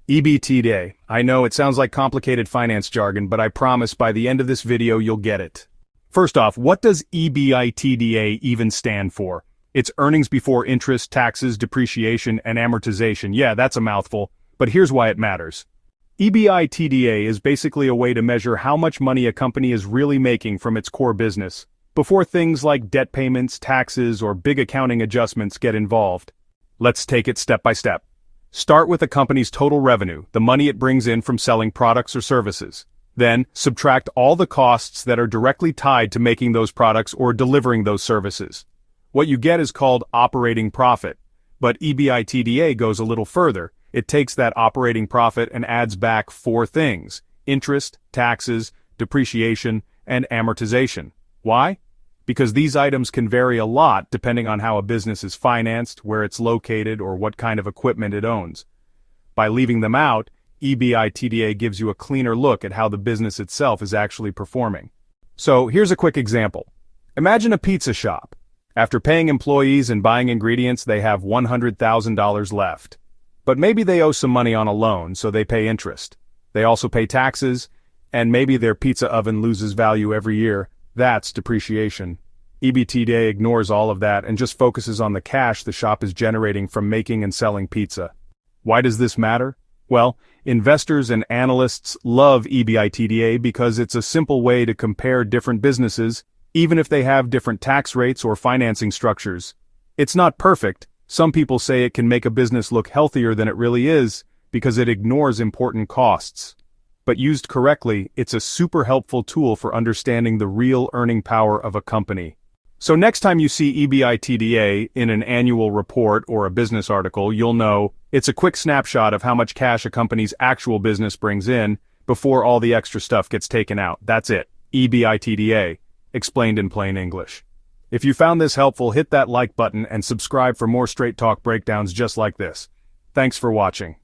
EBITDA. I know it sounds like complicated finance jargon, but I promise by the end of this video you'll get it. First off, what does EBITDA even stand for? It's earnings before interest, taxes, depreciation, and amortization. Yeah, that's a mouthful, but here's why it matters. EBITDA is basically a way to measure how much money a company is really making from its core business, before things like debt payments, taxes, or big accounting adjustments get involved. Let's take it step by step. Start with a company's total revenue, the money it brings in from selling products or services. Then, subtract all the costs that are directly tied to making those products or delivering those services. What you get is called operating profit. But EBITDA goes a little further. It takes that operating profit and adds back four things: interest, taxes, depreciation, and amortization. Why? Because these items can vary a lot depending on how a business is financed, where it's located, or what kind of equipment it owns. By leaving them out, EBITDA gives you a cleaner look at how the business itself is actually performing. So here's a quick example. Imagine a pizza shop. After paying employees and buying ingredients, they have $100,000 left. But maybe they owe some money on a loan, so they pay interest. They also pay taxes, and maybe their pizza oven loses value every year. That's depreciation. EBITDA ignores all of that and just focuses on the cash the shop is generating from making and selling pizza. Why does this matter? Well, investors and analysts love EBITDA because it's a simple way to compare different businesses, even if they have different tax rates or financing structures. It's not perfect. Some people say it can make a business look healthier than it really is because it ignores important costs. But used correctly, it's a super helpful tool for understanding the real earning power of a company. So next time you see EBITDA in an annual report or a business article, you'll know it's a quick snapshot of how much cash a company's actual business brings in before all the extra stuff gets taken out. That's it. EBITDA, explained in plain English. If you found this helpful, hit that like button and subscribe for more straight talk breakdowns just like this. Thanks for watching.